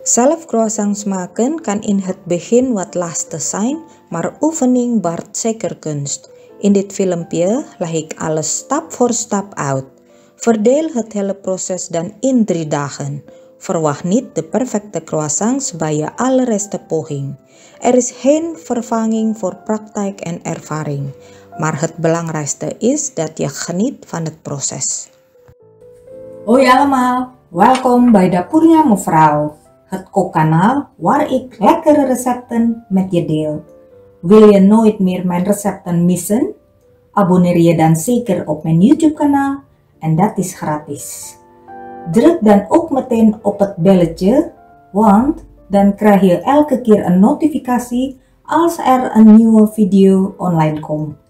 Zelf croissants maken kan in het begin wat lastig zijn, maar oefening baart zeker kunst. In dit filmpje leg ik alles stap voor stap uit. Verdeel het hele proces dan in 3 dagen. Verwacht niet de perfecte croissants bij je allereerste poging. Er is geen vervanging voor praktijk en ervaring, maar het belangrijkste is dat je geniet van het proces. Hoi allemaal, welkom bij Dapurnya Mevrouw, het kookkanaal waar ik lekkere recepten met je deel. Wil je nooit meer mijn recepten missen? Abonneer je dan zeker op mijn YouTube kanaal en dat is gratis. Druk dan ook meteen op het belletje, want dan krijg je elke keer een notificatie als er een nieuwe video online komt.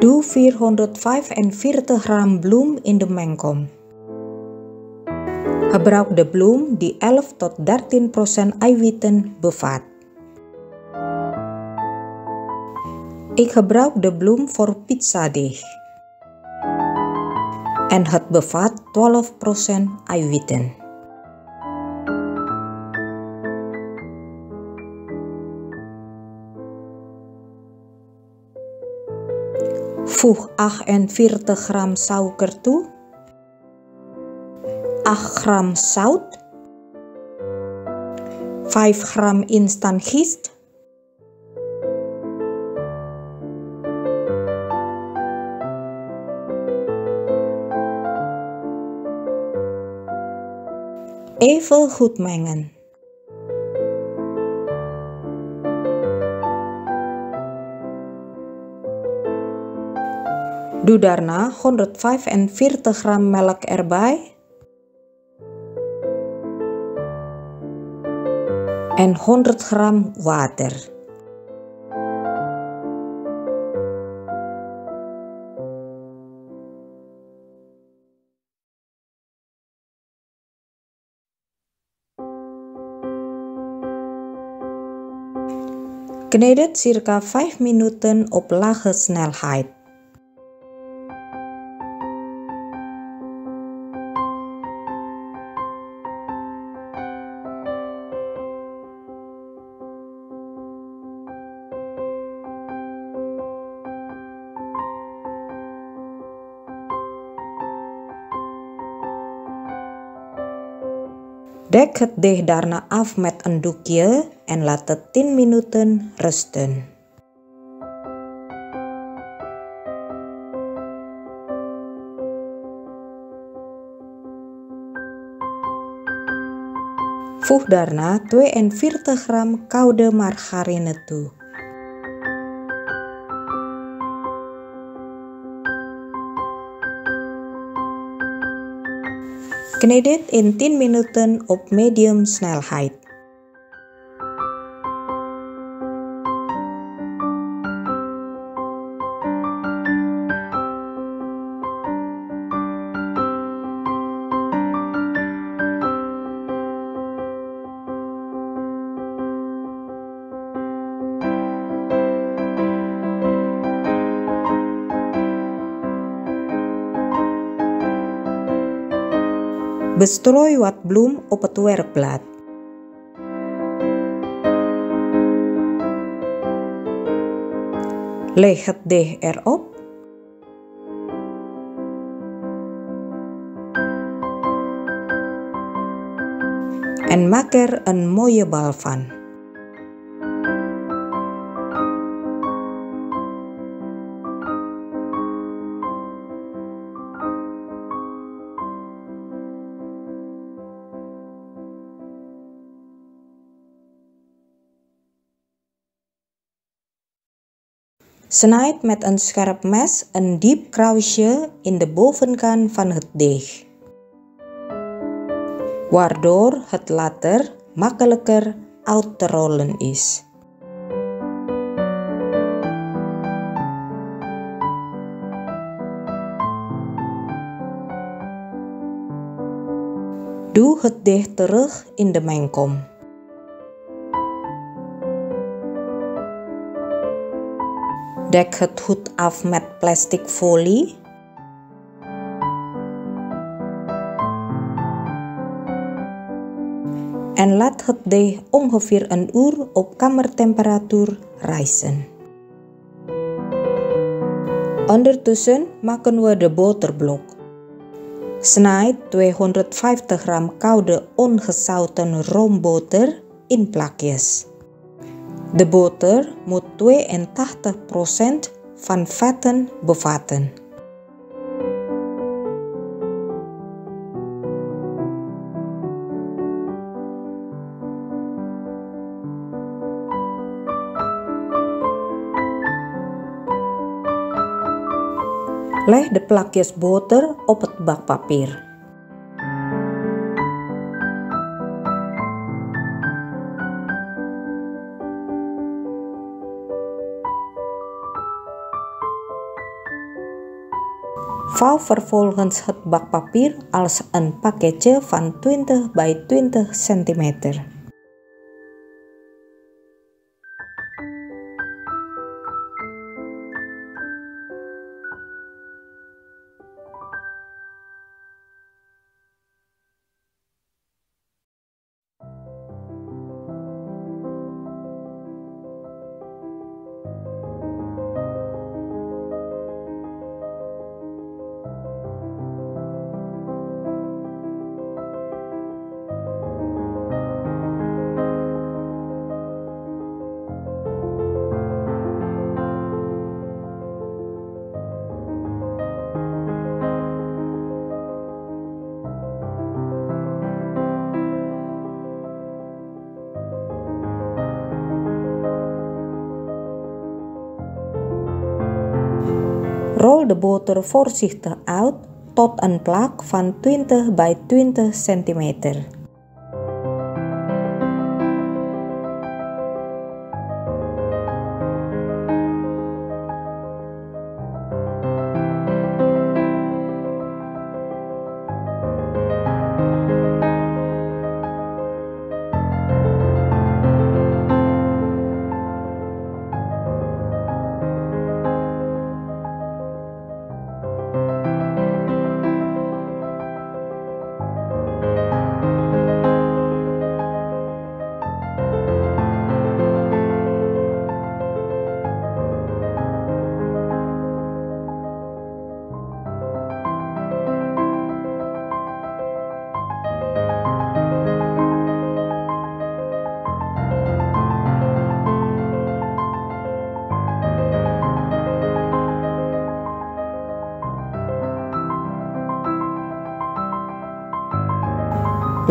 Doe 445 gram bloem in de mengkom. Gebruik de bloem die 11 tot 13% eiwitten bevat. Ik gebruik de bloem voor pizzadeeg. En het bevat 12% eiwitten. Voeg 48 gram suiker toe, 8 gram zout, 5 gram instant gist, even goed mengen. Doe daarna 145 gram melk erbij en 100 gram water. Kneed het circa 5 minuten op lage snelheid. Dek het deeg daarna af met een doekje en laat het 10 minuten rusten. Voeg daarna 42 gram koude margarine toe. Kneed dit in 10 minuten op medium snelheid. Bestrooi wat bloem op het werkblad. Leg het deeg erop. En maak er een mooie bal van. Snijd met een scherp mes een diep kruisje in de bovenkant van het deeg, waardoor het later makkelijker uit te rollen is. Doe het deeg terug in de mengkom. Dek het goed af met plastic folie. En laat het deeg ongeveer een uur op kamertemperatuur rijzen. Ondertussen maken we de boterblok. Snijd 250 gram koude ongezouten roomboter in plakjes. De boter moet 82% van vetten bevatten. Leg de plakjes boter op het bakpapier. Vouw vervolgens het bakpapier als een pakketje van 20 bij 20 cm. Rol de boter voorzichtig uit tot een plak van 20 bij 20 cm.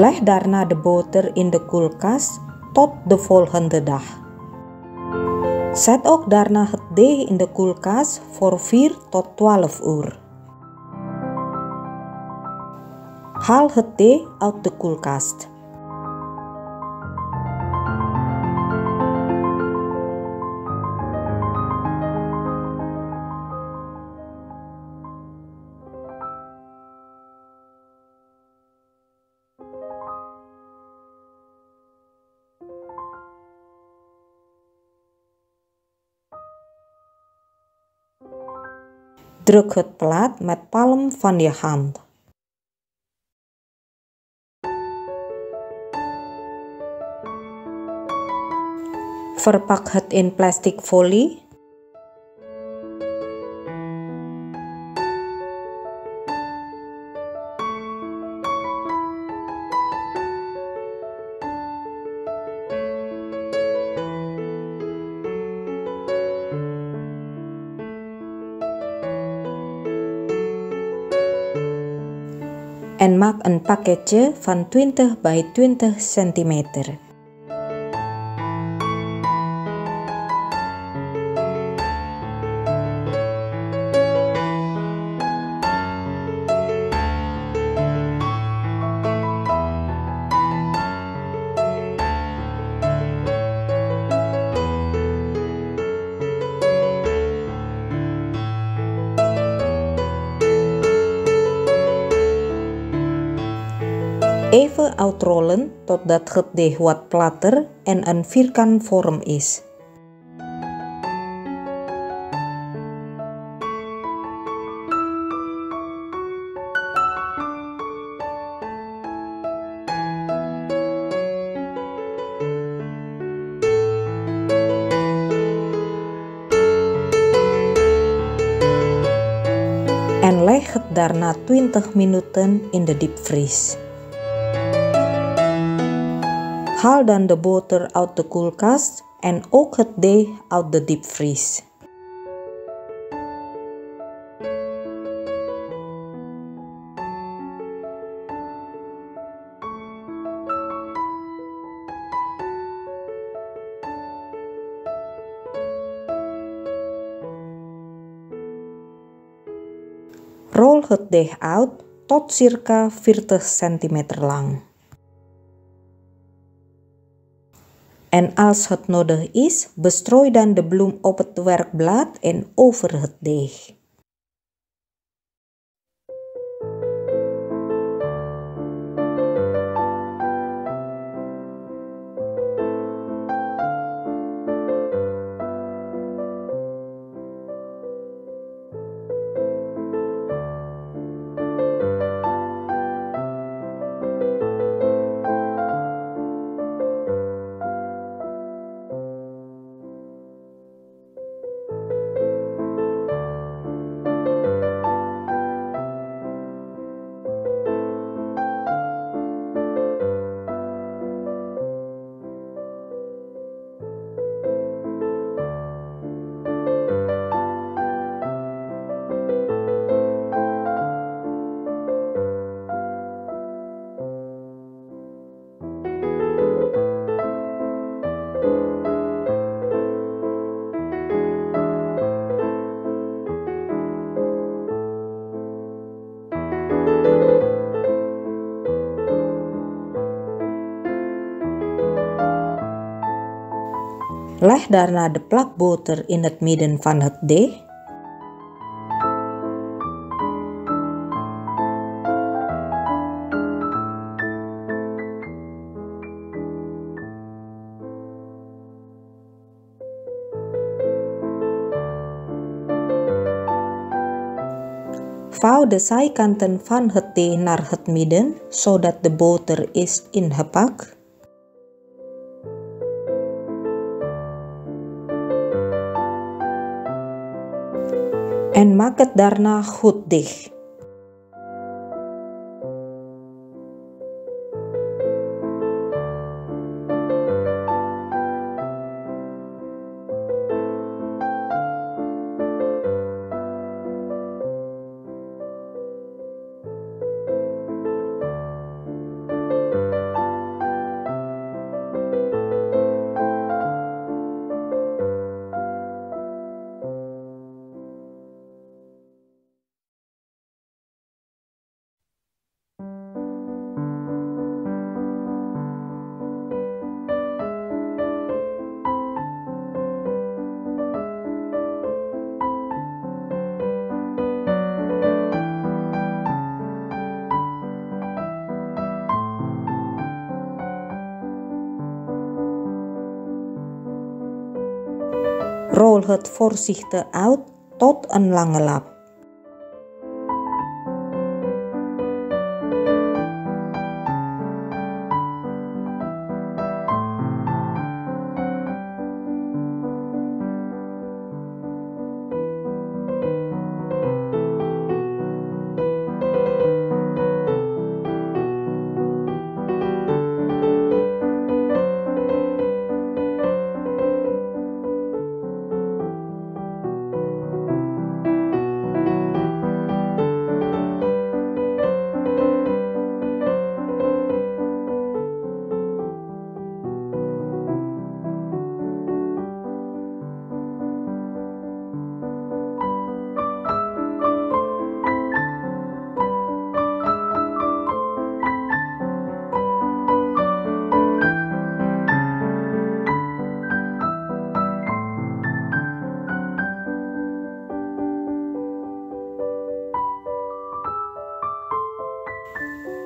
Leg daarna de boter in de koelkast tot de volgende dag. Zet ook daarna het deeg in de koelkast voor 4 tot 12 uur. Haal het deeg uit de koelkast. Druk het plat met palm van je hand. Verpak het in plastic folie. En maak een pakketje van 20 bij 20 cm. Verder uitrollen totdat het deeg wat platter en een vierkant vorm is. En leg het daarna 20 minuten in de diepvries. Haal dan de boter uit de koelkast en ook het deeg uit de diepvries. Rol het deeg uit tot circa 40 cm lang. En als het nodig is, bestrooi dan de bloem op het werkblad en over het deeg. Leg daarna de plak boter in het midden van het deeg. Vouw de zijkanten van het deeg naar het midden, zodat de boter is ingepakt. En maak het daarna goed dicht. Rol het voorzichtig uit tot een lange lap.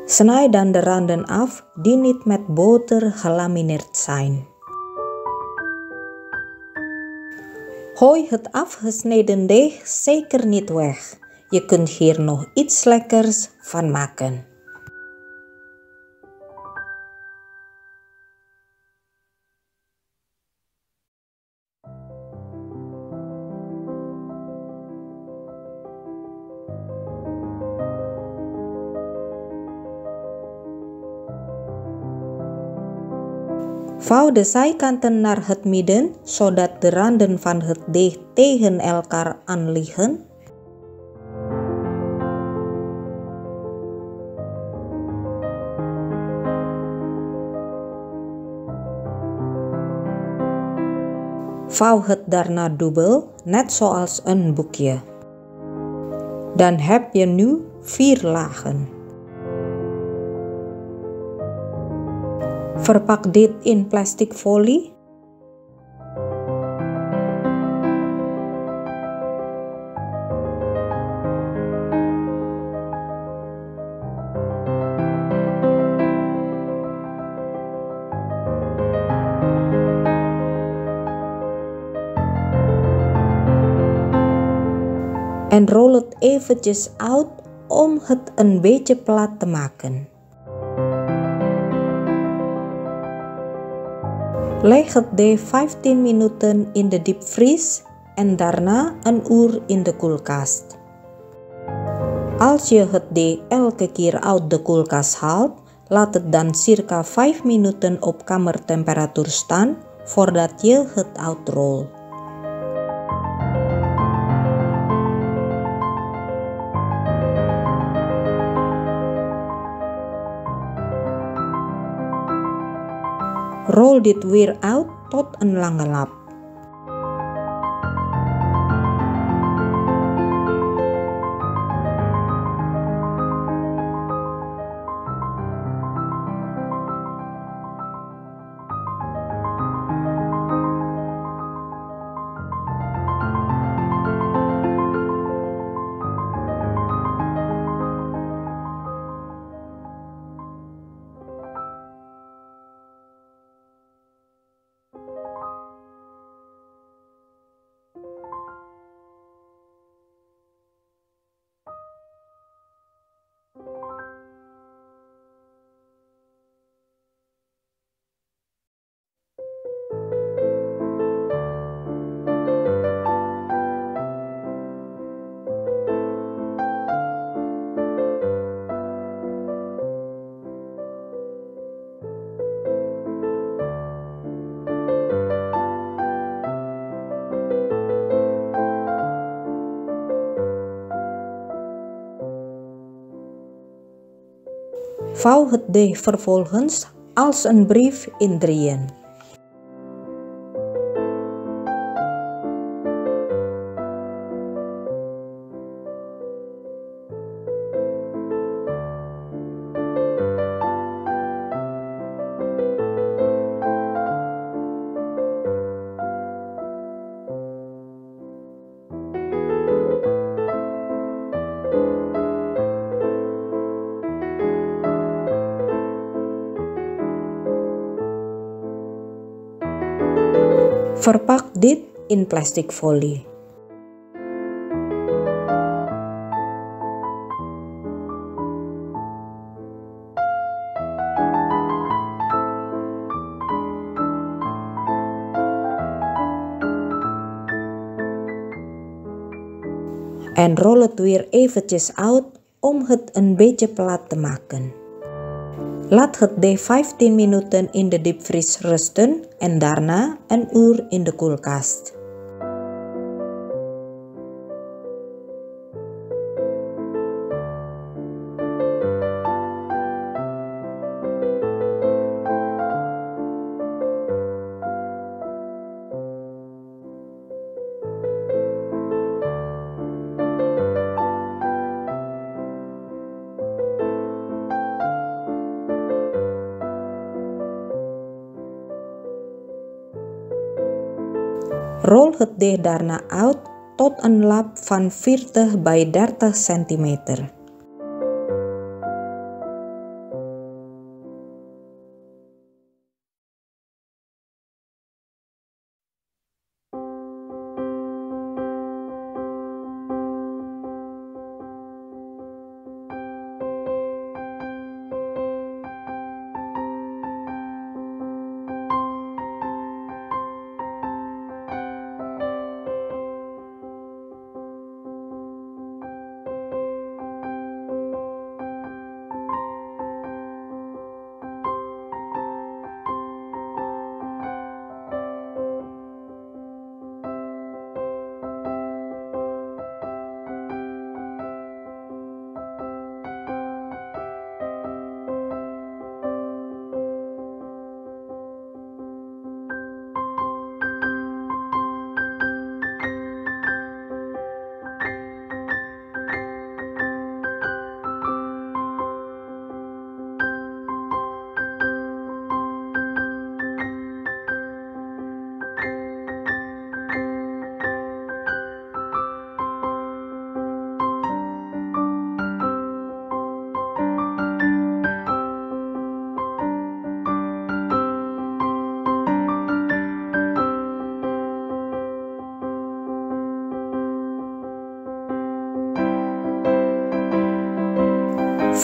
Snij dan de randen af die niet met boter gelamineerd zijn. Gooi het afgesneden deeg zeker niet weg. Je kunt hier nog iets lekkers van maken. Vouw de zijkanten naar het midden, zodat de randen van het deeg tegen elkaar aan liggen. Vouw het daarna dubbel, net zoals een boekje. Dan heb je nu 4 lagen. Verpak dit in plastic folie. En rol het eventjes uit om het een beetje plat te maken. Leg het deeg 15 minuten in de diepvries en daarna een uur in de koelkast. Als je het deeg elke keer uit de koelkast haalt, laat het dan circa 5 minuten op kamertemperatuur staan voordat je het uitrolt. Rol dit weer uit tot een lange lap. Vouw het deeg vervolgens als een brief in drieën. Verpak dit in plastic folie. En rol het weer eventjes uit om het een beetje plat te maken. Laat het deeg 15 minuten in de diepvries rusten en daarna een uur in de koelkast. Rol het deeg daarna uit tot een lap van 40 bij 30 cm.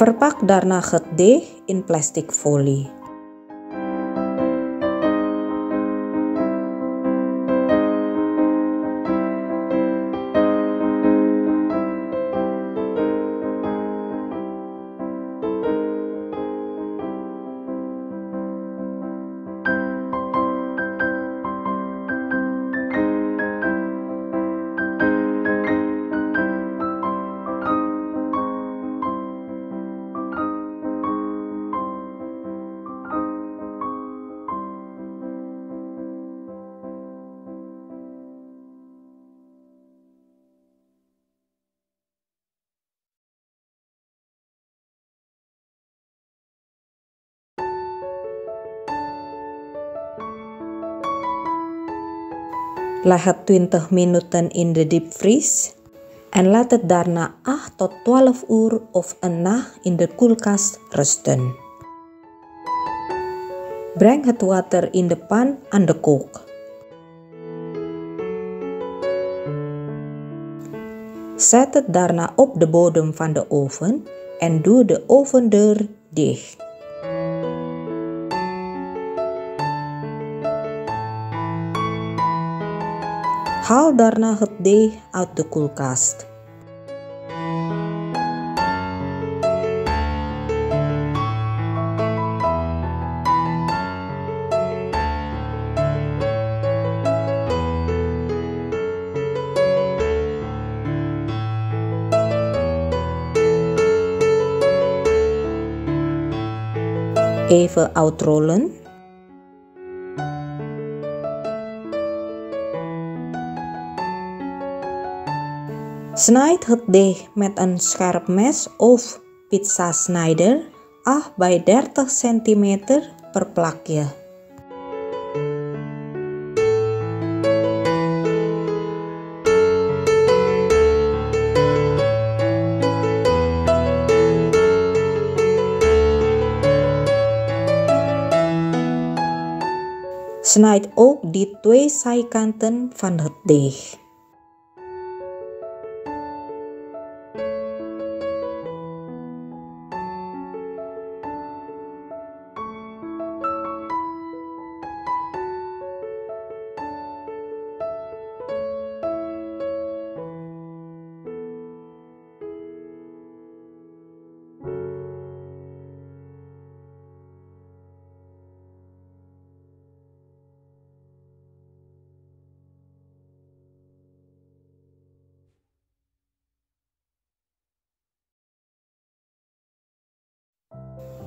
Verpak daarna het deeg in plastic folie. Leg het 20 minuten in de diepvries en laat het daarna 8 tot 12 uur of een nacht in de koelkast rusten. Breng het water in de pan aan de kook. Zet het daarna op de bodem van de oven en doe de ovendeur dicht. Haal daarna het deeg uit de koelkast. Even uitrollen. Snijd het deeg met een scherp mes of pizzasnijder 8 bij 30 cm per plakje. Snijd ook die 2 zijkanten van het deeg.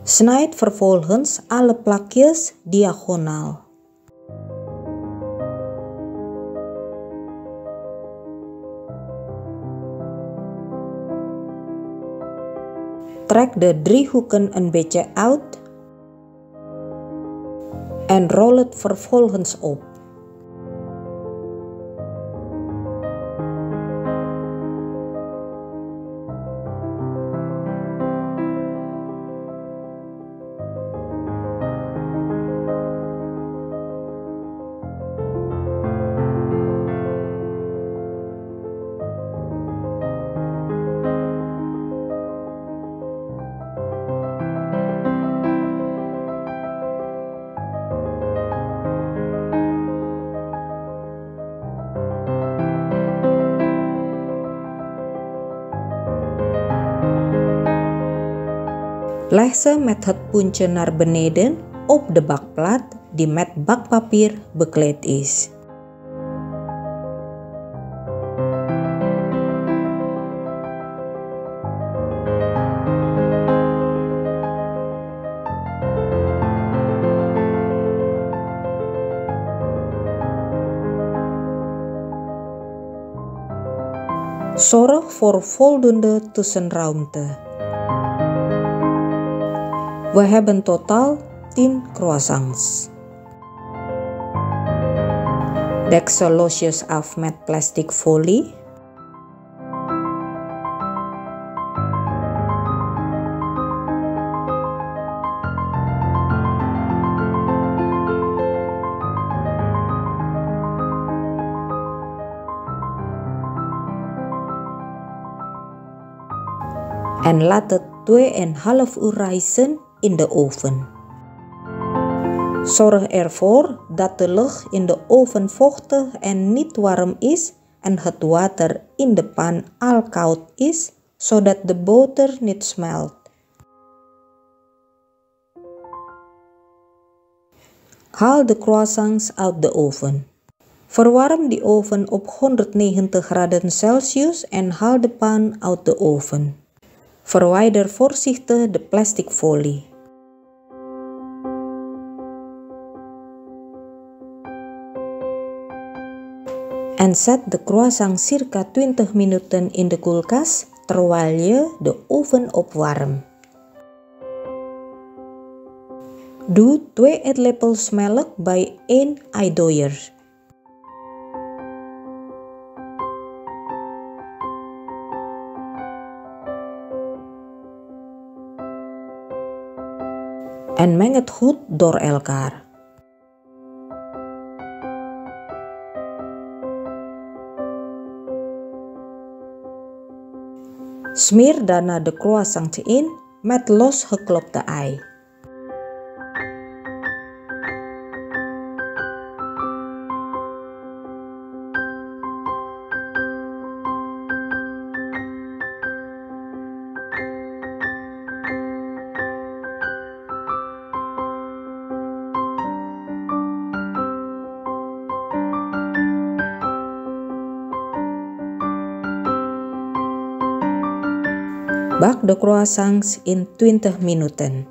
Snijd vervolgens alle plakjes diagonaal. Trek de driehoeken een beetje uit en rol het vervolgens op. Leg ze met het puntje naar beneden op de bakplaat die met bakpapier bekleed is. Zorg voor voldoende tussenruimte. We hebben totaal 10 croissants. Dek ze losjes af met plastic folie. En laat het 2,5 uur rijzen in de oven. Zorg ervoor dat de lucht in de oven vochtig en niet warm is en het water in de pan al koud is, zodat de boter niet smelt. Haal de croissants uit de oven. Verwarm de oven op 190 graden Celsius en haal de pan uit de oven. Verwijder voorzichtig de plastic folie. En zet de croissant circa 20 minuten in de koelkast terwijl je de oven opwarmt. Doe 2 eetlepels melk bij 1 eidooier. En meng het goed door elkaar. Smeer daarna de croissant in met losgeklopte ei. Bak de croissants in 20 minuten.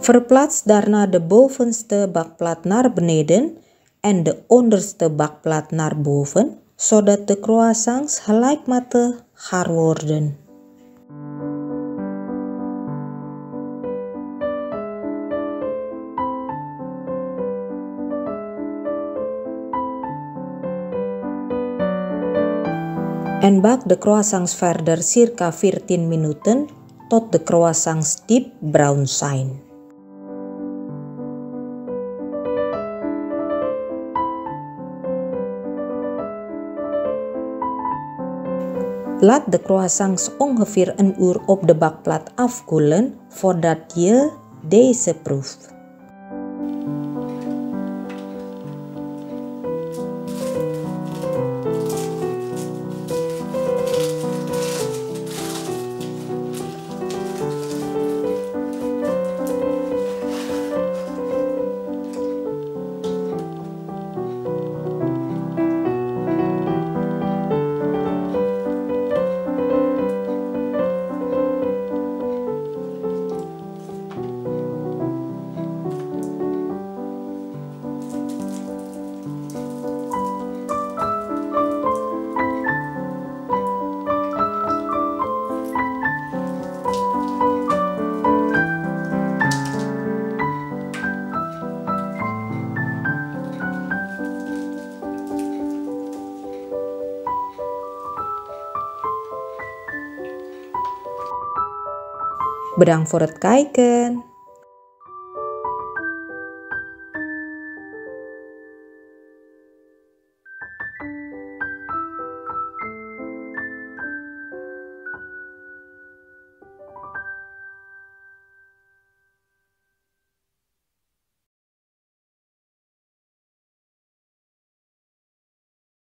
Verplaats daarna de bovenste bakplaat naar beneden en de onderste bakplaat naar boven, zodat de croissants gelijkmatig gaar worden. En bak de croissants verder circa 14 minuten tot de croissants diep bruin zijn. Laat de croissants ongeveer een uur op de bakplaat afkoelen voordat je deze proeft. Bedankt voor het kijken.